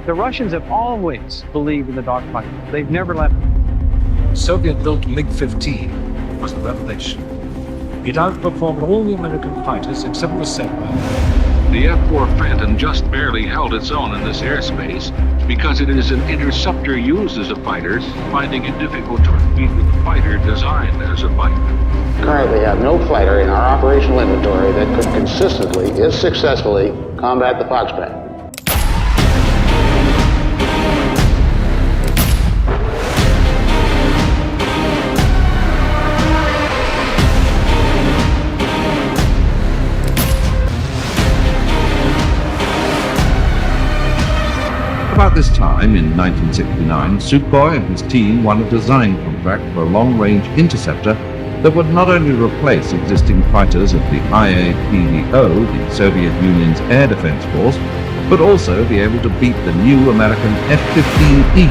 The Russians have always believed in the dogfight. They've never left it. Soviet-built MiG-15 was a revelation. It outperformed all the American fighters except the Sabre. The F-4 Phantom just barely held its own in this airspace because it is an interceptor used as a fighter, finding it difficult to compete with a fighter designed as a fighter. Currently have no fighter in our operational inventory that could consistently, if successfully, combat the Foxtrot. About this time, in 1969, Sukhoi and his team won a design contract for a long-range interceptor that would not only replace existing fighters of the IAPVO, the Soviet Union's air defense force, but also be able to beat the new American F-15E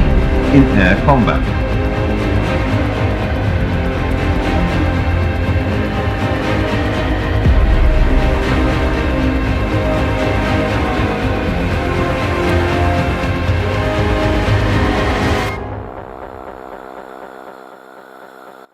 in air combat.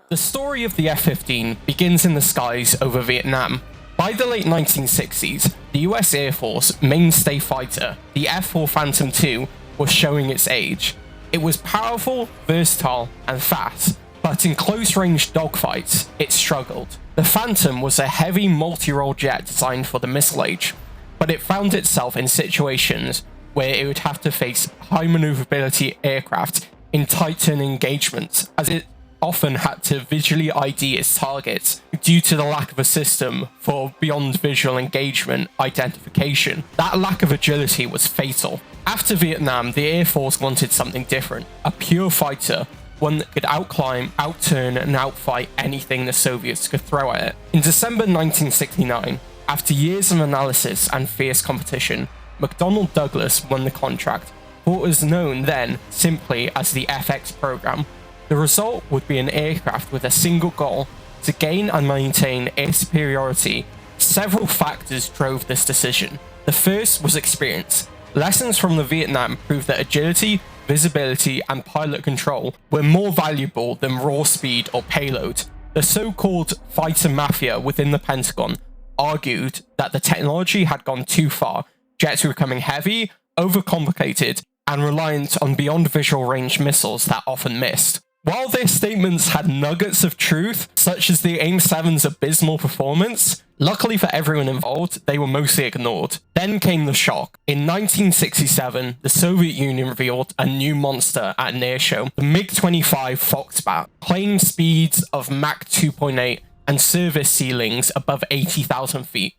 The story of the F-15 begins in the skies over Vietnam. By the late 1960s, the US Air Force mainstay fighter, the F-4 Phantom II, was showing its age. It was powerful, versatile, and fast, but in close-range dogfights, it struggled. The Phantom was a heavy multi-role jet designed for the missile age, but it found itself in situations where it would have to face high maneuverability aircraft in tight-turning engagements, as it often had to visually ID its targets due to the lack of a system for beyond visual engagement identification. That lack of agility was fatal. After Vietnam, the Air Force wanted something different, a pure fighter, one that could outclimb, outturn, and outfight anything the Soviets could throw at it. In December 1969, after years of analysis and fierce competition, McDonnell Douglas won the contract for what was known then simply as the FX program. The result would be an aircraft with a single goal: to gain and maintain air superiority. Several factors drove this decision. The first was experience. Lessons from the Vietnam proved that agility, visibility, and pilot control were more valuable than raw speed or payload. The so-called fighter mafia within the Pentagon argued that the technology had gone too far. Jets were becoming heavy, overcomplicated, and reliant on beyond visual range missiles that often missed. While their statements had nuggets of truth, such as the AIM-7's abysmal performance, luckily for everyone involved, they were mostly ignored. Then came the shock. In 1967, the Soviet Union revealed a new monster at an airshow, the MiG-25 Foxbat, claimed speeds of Mach 2.8 and service ceilings above 80,000 feet.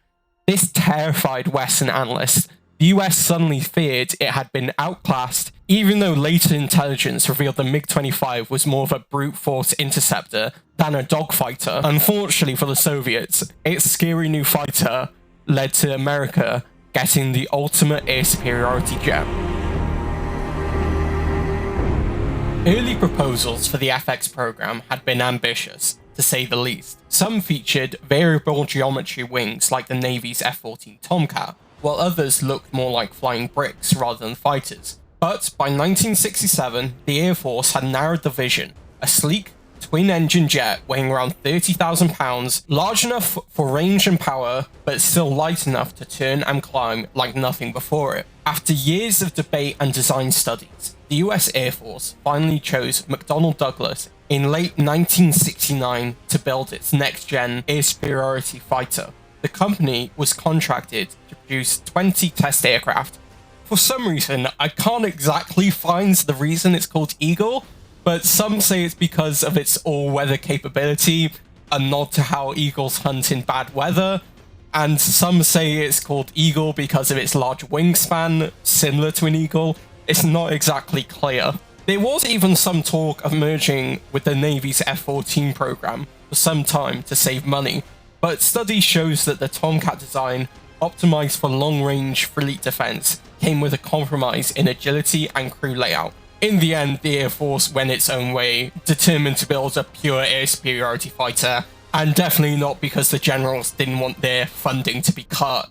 This terrified Western analysts. The US suddenly feared it had been outclassed, even though later intelligence revealed the MiG-25 was more of a brute force interceptor than a dogfighter. Unfortunately for the Soviets, its scary new fighter led to America getting the ultimate air superiority jet. Early proposals for the FX program had been ambitious, to say the least. Some featured variable geometry wings like the Navy's F-14 Tomcat, while others looked more like flying bricks rather than fighters. But by 1967, the Air Force had narrowed the vision: a sleek, twin-engine jet weighing around 30,000 pounds, large enough for range and power, but still light enough to turn and climb like nothing before it. After years of debate and design studies, the US Air Force finally chose McDonnell Douglas in late 1969 to build its next-gen air superiority fighter. The company was contracted to produce 20 test aircraft. For some reason, I can't exactly find the reason it's called Eagle, but some say it's because of its all-weather capability, a nod to how eagles hunt in bad weather, and some say it's called Eagle because of its large wingspan, similar to an eagle. It's not exactly clear. There was even some talk of merging with the Navy's F-14 program for some time to save money, but study shows that the Tomcat design, optimized for long-range fleet defense, came with a compromise in agility and crew layout. In the end, the Air Force went its own way, determined to build a pure air superiority fighter, and definitely not because the generals didn't want their funding to be cut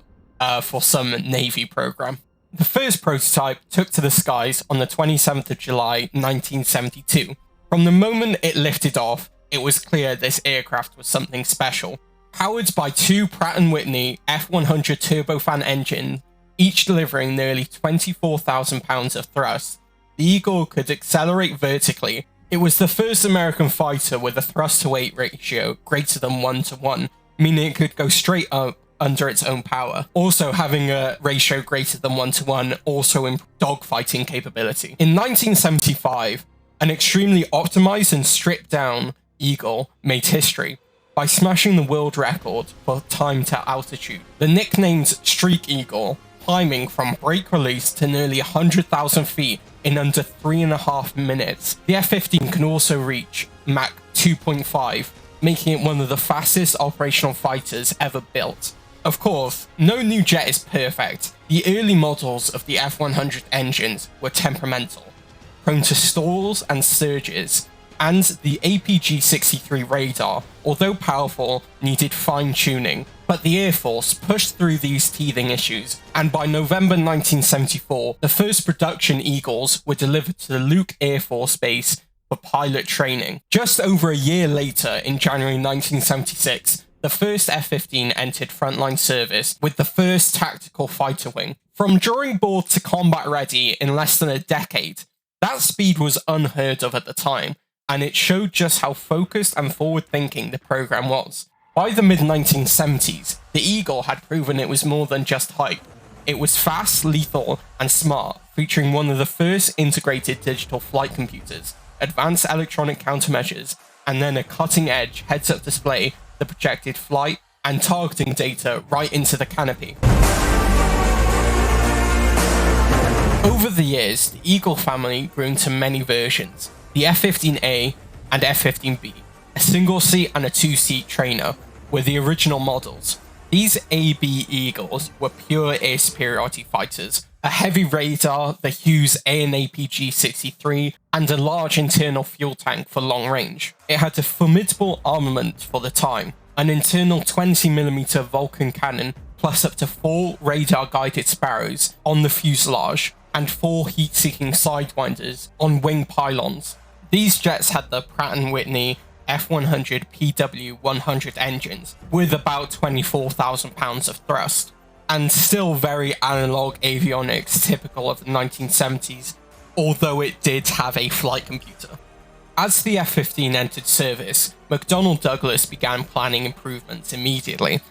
for some Navy program. The first prototype took to the skies on the 27th of July 1972. From the moment it lifted off, it was clear this aircraft was something special. Powered by two Pratt & Whitney F-100 turbofan engines, each delivering nearly 24,000 pounds of thrust, the Eagle could accelerate vertically. It was the first American fighter with a thrust-to-weight ratio greater than 1:1, meaning it could go straight up under its own power. Also having a ratio greater than 1:1 also improved dogfighting capability. In 1975, an extremely optimized and stripped down Eagle made history by smashing the world record for time to altitude. The nicknamed Streak Eagle, climbing from brake release to nearly 100,000 feet in under 3.5 minutes. The F-15 can also reach Mach 2.5, making it one of the fastest operational fighters ever built. Of course, no new jet is perfect. The early models of the F-100 engines were temperamental, prone to stalls and surges, and the APG-63 radar, although powerful, needed fine-tuning. But the Air Force pushed through these teething issues, and by November 1974, the first production Eagles were delivered to the Luke Air Force Base for pilot training. Just over a year later, in January 1976, the first F-15 entered frontline service with the first tactical fighter wing. From drawing board to combat ready in less than a decade, that speed was unheard of at the time, and it showed just how focused and forward-thinking the program was. By the mid-1970s, the Eagle had proven it was more than just hype. It was fast, lethal, and smart, featuring one of the first integrated digital flight computers, advanced electronic countermeasures, and then a cutting-edge heads-up display that projected flight and targeting data right into the canopy. Over the years, the Eagle family grew into many versions. The F-15A and F-15B, a single-seat and a two-seat trainer, were the original models. These AB Eagles were pure air superiority fighters, a heavy radar, the Hughes AN/APG-63, and a large internal fuel tank for long range. It had a formidable armament for the time, an internal 20mm Vulcan cannon, plus up to 4 radar-guided Sparrows on the fuselage, and 4 heat-seeking sidewinders on wing pylons. These jets had the Pratt & Whitney F-100 PW-100 engines, with about 24,000 pounds of thrust, and still very analog avionics typical of the 1970s, although it did have a flight computer. As the F-15 entered service, McDonnell Douglas began planning improvements immediately.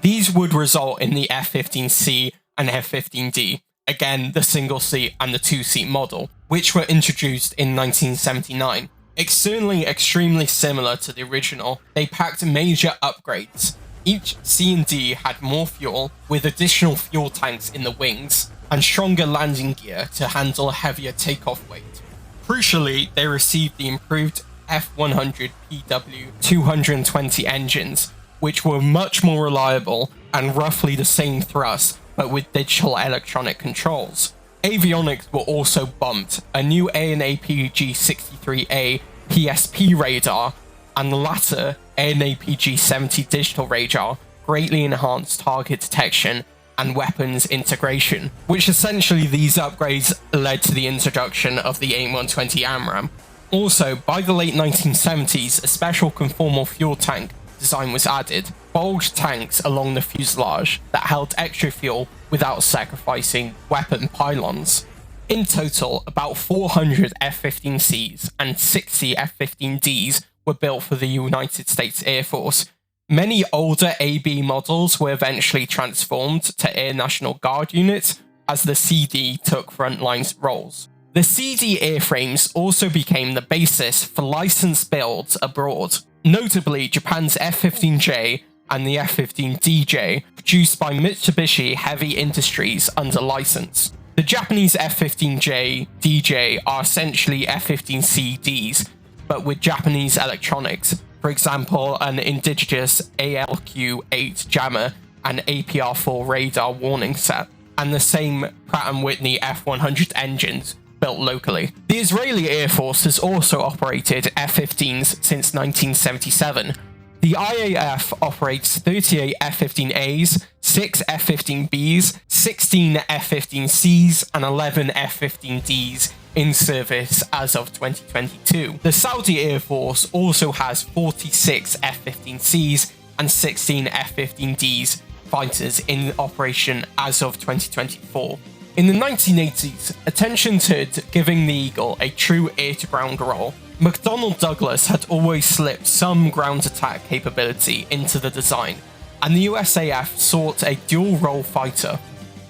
These would result in the F-15C and F-15D, again the single-seat and the two-seat model, which were introduced in 1979. Externally extremely similar to the original, they packed major upgrades. Each C and D had more fuel, with additional fuel tanks in the wings, and stronger landing gear to handle heavier takeoff weight. Crucially, they received the improved F-100 PW-220 engines, which were much more reliable and roughly the same thrust, but with digital electronic controls. Avionics were also bumped, a new AN/APG-63A PSP radar, and the latter AN/APG-70 digital radar greatly enhanced target detection and weapons integration, which essentially these upgrades led to the introduction of the AIM-120 AMRAAM. Also, by the late 1970s, a special conformal fuel tank design was added, bulged tanks along the fuselage that held extra fuel without sacrificing weapon pylons. In total, about 400 F-15Cs and 60 F-15Ds were built for the United States Air Force. Many older AB models were eventually transformed to Air National Guard units as the CD took frontline roles. The CD airframes also became the basis for licensed builds abroad, notably Japan's F-15J and the F-15DJ, produced by Mitsubishi Heavy Industries under license. The Japanese F-15J DJ are essentially F-15CDs, but with Japanese electronics, for example an indigenous ALQ-8 jammer and APR-4 radar warning set, and the same Pratt & Whitney F-100 engines built locally. The Israeli Air Force has also operated F-15s since 1977. The IAF operates 38 F-15As, 6 F-15Bs, 16 F-15Cs and 11 F-15Ds in service as of 2022. The Saudi Air Force also has 46 F-15Cs and 16 F-15Ds fighters in operation as of 2024. In the 1980s, attention turned to giving the Eagle a true air-to-ground role. McDonnell Douglas had always slipped some ground attack capability into the design, and the USAF sought a dual-role fighter.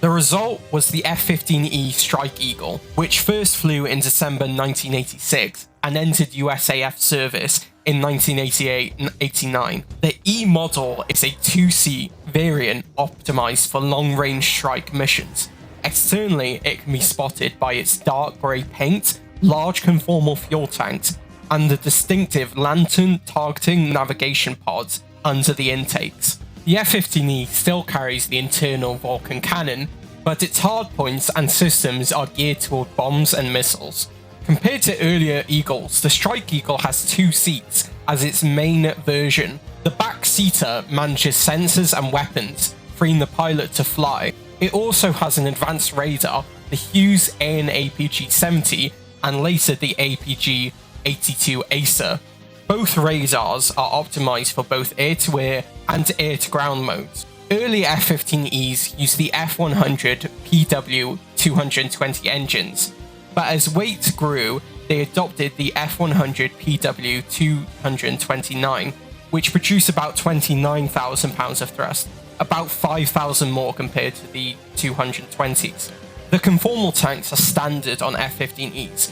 The result was the F-15E Strike Eagle, which first flew in December 1986 and entered USAF service in 1988-89. The E model is a 2-seat variant optimized for long-range strike missions. Externally, it can be spotted by its dark grey paint, large conformal fuel tanks, and the distinctive lantern targeting navigation pods under the intakes. The F-15E still carries the internal Vulcan cannon, but its hardpoints and systems are geared toward bombs and missiles. Compared to earlier Eagles, the Strike Eagle has 2 seats as its main version. The back seater manages sensors and weapons, freeing the pilot to fly. It also has an advanced radar, the Hughes AN/APG-70, and later the APG-82 Acer. Both radars are optimized for both air-to-air and air-to-ground modes. Early F-15Es used the F-100 PW-220 engines, but as weight grew, they adopted the F-100 PW-229, which produced about 29,000 pounds of thrust, about 5,000 more compared to the 220s. The conformal tanks are standard on F-15Es,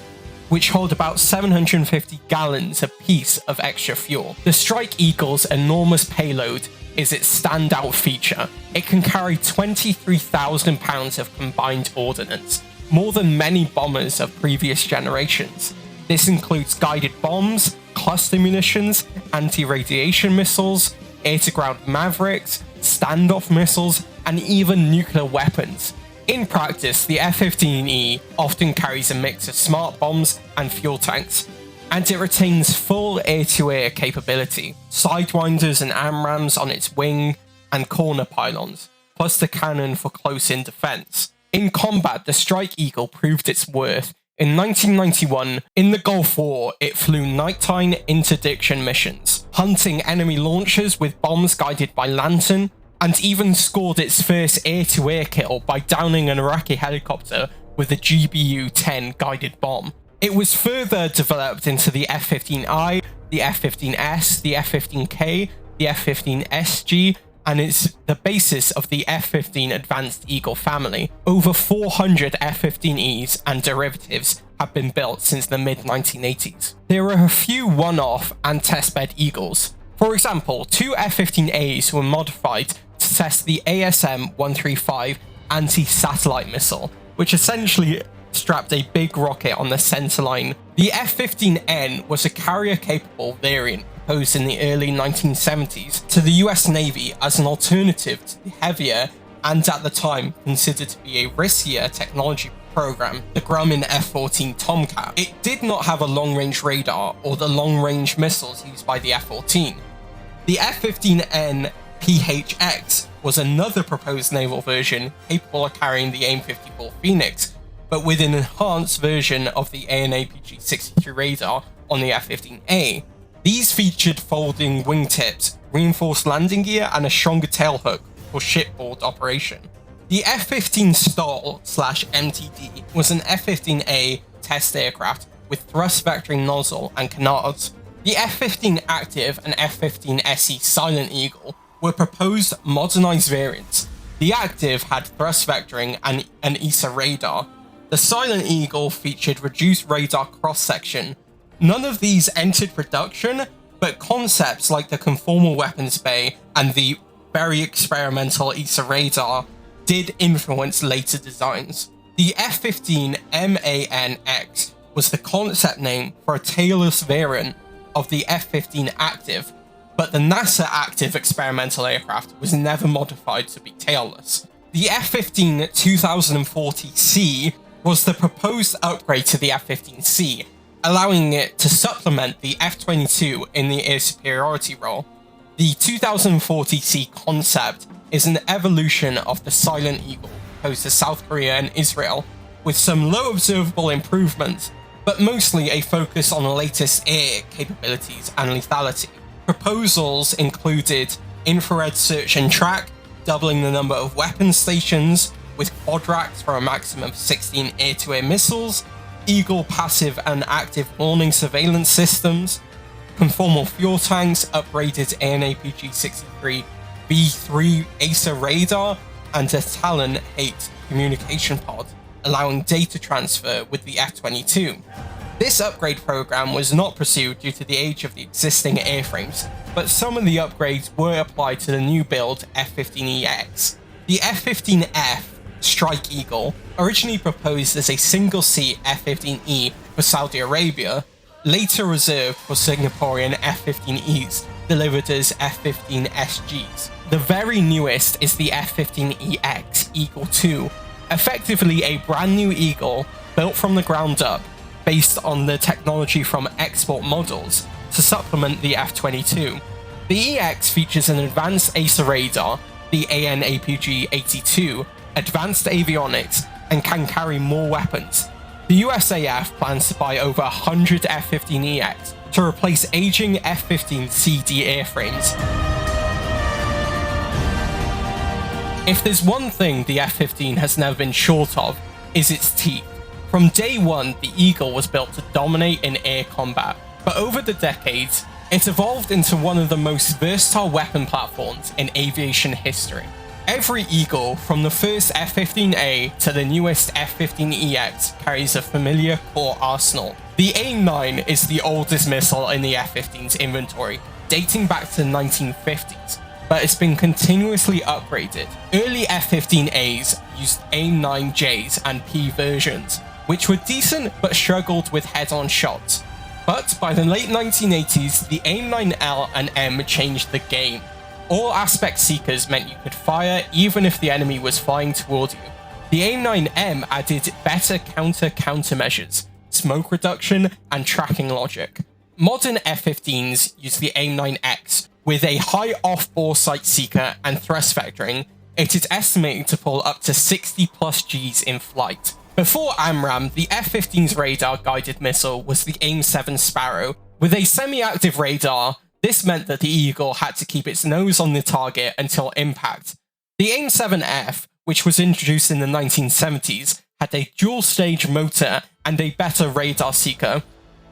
which hold about 750 gallons apiece of extra fuel. The Strike Eagle's enormous payload is its standout feature. It can carry 23,000 pounds of combined ordnance, more than many bombers of previous generations. This includes guided bombs, cluster munitions, anti-radiation missiles, air-to-ground Mavericks, standoff missiles, and even nuclear weapons. In practice, the F-15E often carries a mix of smart bombs and fuel tanks, and it retains full air-to-air capability, sidewinders and AMRAAMs on its wing and corner pylons, plus the cannon for close-in defense. In combat, the Strike Eagle proved its worth. In 1991, in the Gulf War, it flew nighttime interdiction missions, hunting enemy launchers with bombs guided by lantern, and even scored its first air-to-air kill by downing an Iraqi helicopter with a GBU-10 guided bomb. It was further developed into the F-15I, the F-15S, the F-15K, the F-15SG, and it's the basis of the F-15 Advanced Eagle family. Over 400 F-15Es and derivatives have been built since the mid-1980s. There are a few one-off and testbed Eagles. For example, 2 F-15As were modified to test the ASM-135 anti-satellite missile, which essentially strapped a big rocket on the centerline. The F-15N was a carrier-capable variant proposed in the early 1970s to the US Navy as an alternative to the heavier and at the time considered to be a riskier technology program, the Grumman F-14 Tomcat. It did not have a long-range radar or the long-range missiles used by the F-14. The F-15N PHX was another proposed naval version capable of carrying the AIM-54 Phoenix, but with an enhanced version of the AN/APG-63 radar on the F-15A. These featured folding wingtips, reinforced landing gear, and a stronger tailhook for shipboard operation. The F-15 STOL/MTD was an F-15A test aircraft with thrust vectoring nozzle and canards. The F-15 Active and F-15 SE Silent Eagle were proposed modernized variants. The Active had thrust vectoring and an ESA radar. The Silent Eagle featured reduced radar cross-section. None of these entered production, but concepts like the conformal weapons bay and the very experimental ESA radar did influence later designs. The F-15 MANX was the concept name for a tailless variant of the F-15 Active, but the NASA Active experimental aircraft was never modified to be tailless. The F-15 2040C was the proposed upgrade to the F-15C, allowing it to supplement the F-22 in the air superiority role. The 2040C concept is an evolution of the Silent Eagle, opposed to South Korea and Israel, with some low observable improvements, but mostly a focus on the latest air capabilities and lethality. Proposals included infrared search and track, doubling the number of weapon stations, with quad racks for a maximum of 16 air-to-air missiles, Eagle passive and active warning surveillance systems, conformal fuel tanks, upgraded AN/APG-63 B3 ACER radar, and a Talon 8 communication pod, allowing data transfer with the F-22. This upgrade program was not pursued due to the age of the existing airframes, but some of the upgrades were applied to the new build F-15EX. The F-15F Strike Eagle, originally proposed as a single-seat F-15E for Saudi Arabia, later reserved for Singaporean F-15Es, delivered as F-15SGs. The very newest is the F-15EX Eagle 2, effectively a brand new Eagle built from the ground up, based on the technology from export models, to supplement the F-22. The EX features an advanced ACER radar, the AN/APG-82, advanced avionics, and can carry more weapons. The USAF plans to buy over 100 F-15EX to replace aging F-15CD airframes. If there's one thing the F-15 has never been short of, is its teeth. From day one, the Eagle was built to dominate in air combat, but over the decades, it evolved into one of the most versatile weapon platforms in aviation history. Every Eagle, from the first F-15A to the newest F-15EX, carries a familiar core arsenal. The AIM-9 is the oldest missile in the F-15's inventory, dating back to the 1950s, but it's been continuously upgraded. Early F-15As used AIM-9Js and P versions, which were decent but struggled with head-on shots. But by the late 1980s, the AIM-9L and M changed the game. All aspect seekers meant you could fire even if the enemy was flying toward you. The AIM-9M added better countermeasures, smoke reduction, and tracking logic. Modern F-15s use the AIM-9X. With a high off-bore sight seeker and thrust vectoring, it is estimated to pull up to 60 plus Gs in flight. Before AMRAAM, the F-15's radar-guided missile was the AIM-7 Sparrow. With a semi-active radar, this meant that the Eagle had to keep its nose on the target until impact. The AIM-7F, which was introduced in the 1970s, had a dual-stage motor and a better radar seeker.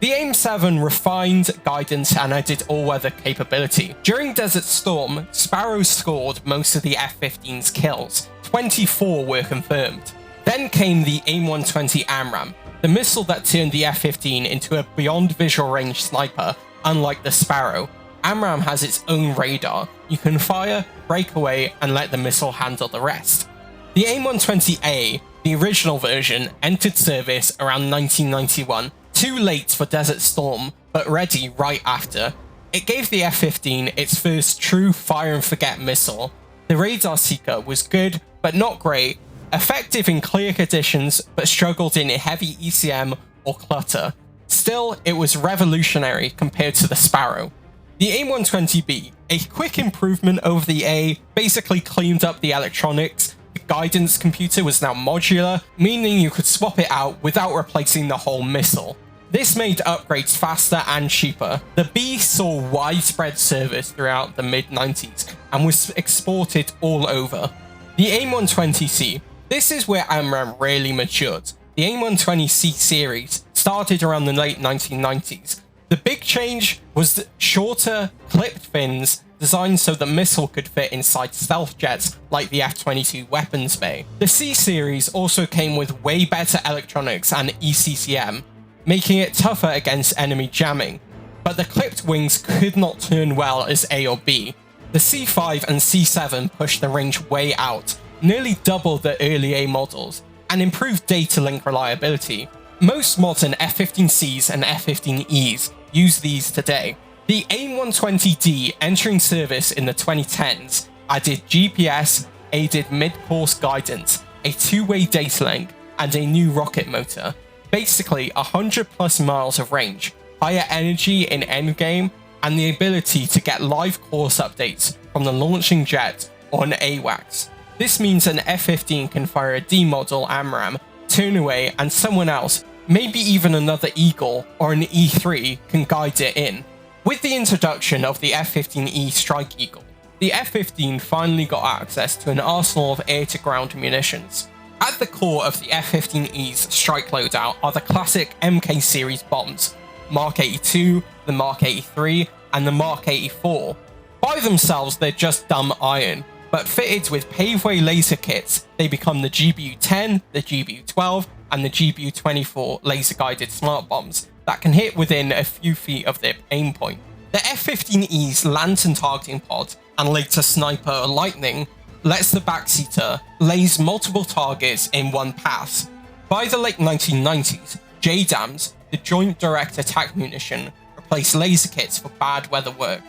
The AIM-7 refined guidance and added all-weather capability. During Desert Storm, Sparrow scored most of the F-15's kills. 24 were confirmed. Then came the AIM-120 AMRAAM, the missile that turned the F-15 into a beyond visual range sniper. Unlike the Sparrow, AMRAAM has its own radar. You can fire, break away, and let the missile handle the rest. The AIM-120A, the original version, entered service around 1991, too late for Desert Storm, but ready right after. It gave the F-15 its first true fire-and-forget missile. The radar seeker was good, but not great, effective in clear conditions, but struggled in heavy ECM or clutter. Still, it was revolutionary compared to the Sparrow. The AIM-120B, a quick improvement over the A, basically cleaned up the electronics. The guidance computer was now modular, meaning you could swap it out without replacing the whole missile. This made upgrades faster and cheaper. The B saw widespread service throughout the mid-90s and was exported all over. The AIM-120C, this is where AMRAAM really matured. The AIM-120C series started around the late 1990s. The big change was the shorter, clipped fins designed so the missile could fit inside stealth jets like the F-22 weapons bay. The C series also came with way better electronics and ECCM, making it tougher against enemy jamming, but the clipped wings could not turn well as A or B. The C5 and C7 pushed the range way out, nearly double the early A models, and improved data link reliability. Most modern F-15Cs and F-15Es use these today. The AIM-120D entering service in the 2010s added GPS, aided mid-course guidance, a two-way data link, and a new rocket motor. Basically 100 plus miles of range, higher energy in endgame, and the ability to get live course updates from the launching jet or an AWACS. This means an F-15 can fire a D-model AMRAAM, turn away, and someone else, maybe even another Eagle or an E-3, can guide it in. With the introduction of the F-15E Strike Eagle, the F-15 finally got access to an arsenal of air-to-ground munitions. At the core of the F-15E's strike loadout are the classic MK series bombs, Mark 82, the Mark 83, and the Mark 84. By themselves, they're just dumb iron, but fitted with paveway laser kits, they become the GBU-10, the GBU-12, and the GBU-24 laser-guided smart bombs that can hit within a few feet of their aim point. The F-15E's Lantern targeting pod, and later Sniper or Lightning, lets the backseater laze multiple targets in one pass. By the late 1990s, JDAMs, the Joint Direct Attack Munition, replaced laser kits for bad weather work.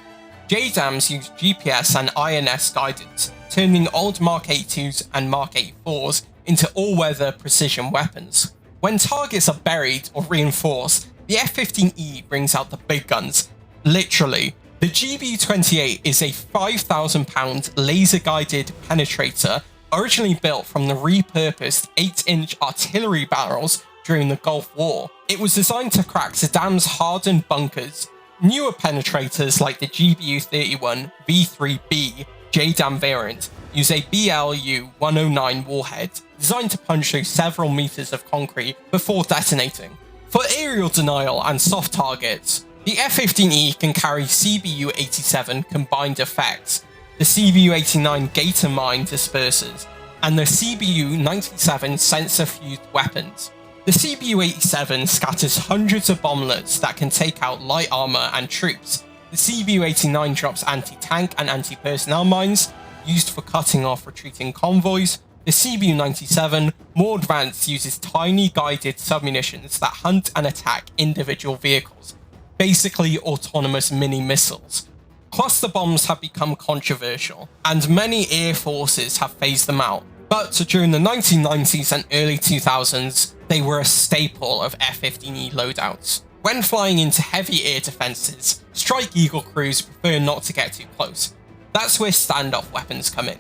JDAMs use GPS and INS guidance, turning old Mark 82s and Mark 84s into all-weather precision weapons. When targets are buried or reinforced, the F-15E brings out the big guns. Literally. The GBU-28 is a 5,000-pound laser-guided penetrator originally built from the repurposed 8-inch artillery barrels during the Gulf War. It was designed to crack Saddam's hardened bunkers. Newer penetrators like the GBU-31 V3B JDAM variant use a BLU-109 warhead designed to punch through several meters of concrete before detonating. For aerial denial and soft targets, the F-15E can carry CBU-87 combined effects, the CBU-89 Gator mine dispersers, and the CBU-97 sensor-fused weapons. The CBU-87 scatters hundreds of bomblets that can take out light armor and troops. The CBU-89 drops anti-tank and anti-personnel mines, used for cutting off retreating convoys. The CBU-97, more advanced, uses tiny guided submunitions that hunt and attack individual vehicles, basically autonomous mini-missiles. Cluster bombs have become controversial, and many air forces have phased them out, but during the 1990s and early 2000s, they were a staple of F-15E loadouts. When flying into heavy air defences, Strike Eagle crews prefer not to get too close. That's where standoff weapons come in.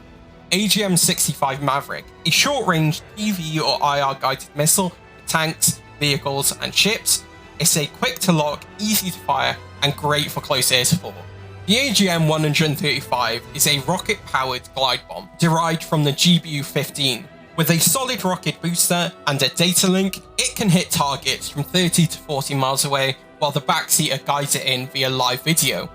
AGM-65 Maverick, a short-range PV or IR guided missile for tanks, vehicles, and ships. It's a quick to lock, easy to fire, and great for close air support. The AGM-135 is a rocket-powered glide bomb derived from the GBU-15. With a solid rocket booster and a data link, it can hit targets from 30 to 40 miles away while the backseater guides it in via live video.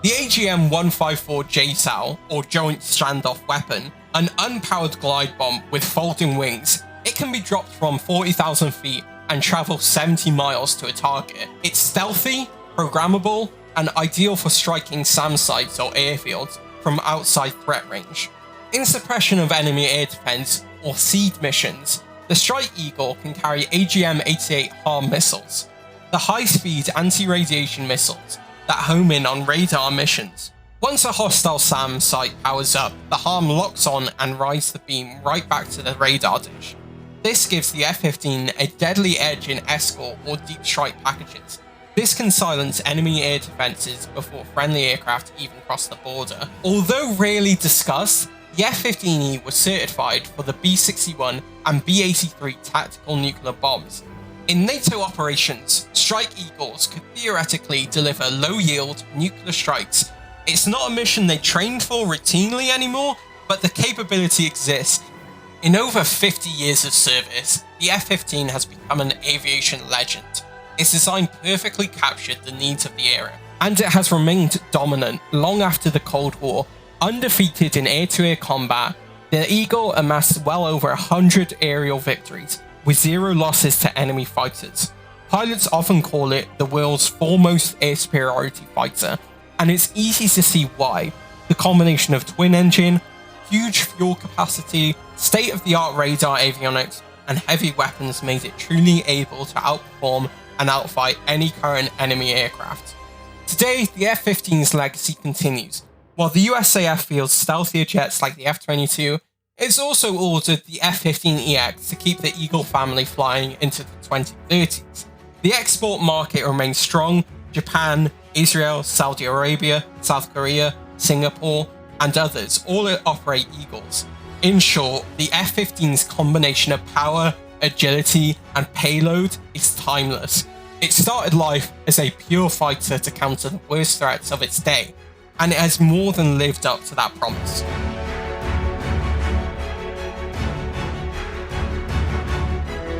The AGM-154 JSOW, or Joint Standoff Weapon, an unpowered glide bomb with folding wings, it can be dropped from 40,000 feet and travel 70 miles to a target. It's stealthy, programmable, and ideal for striking SAM sites or airfields from outside threat range. In suppression of enemy air defense or SEED missions, the Strike Eagle can carry AGM-88 HARM missiles, the high-speed anti-radiation missiles that home in on radar missions. Once a hostile SAM site powers up, the HARM locks on and rides the beam right back to the radar dish. This gives the F-15 a deadly edge in escort or deep strike packages. This can silence enemy air defenses before friendly aircraft even cross the border. Although rarely discussed, the F-15E was certified for the B-61 and B-83 tactical nuclear bombs. In NATO operations, Strike Eagles could theoretically deliver low-yield nuclear strikes. It's not a mission they trained for routinely anymore, but the capability exists. In over 50 years of service, the F-15 has become an aviation legend. Its design perfectly captured the needs of the era, and it has remained dominant long after the Cold War. Undefeated in air-to-air combat, the Eagle amassed well over 100 aerial victories, with 0 losses to enemy fighters. Pilots often call it the world's foremost air superiority fighter, and it's easy to see why. The combination of twin engine, huge fuel capacity, state-of-the-art radar avionics, and heavy weapons made it truly able to outperform and outfight any current enemy aircraft. Today, the F-15's legacy continues. While the USAF fields stealthier jets like the F-22, it's also ordered the F-15EX to keep the Eagle family flying into the 2030s. The export market remains strong. Japan, Israel, Saudi Arabia, South Korea, Singapore, and others all operate Eagles. In short, the F-15's combination of power, agility, and payload is timeless. It started life as a pure fighter to counter the worst threats of its day, and it has more than lived up to that promise.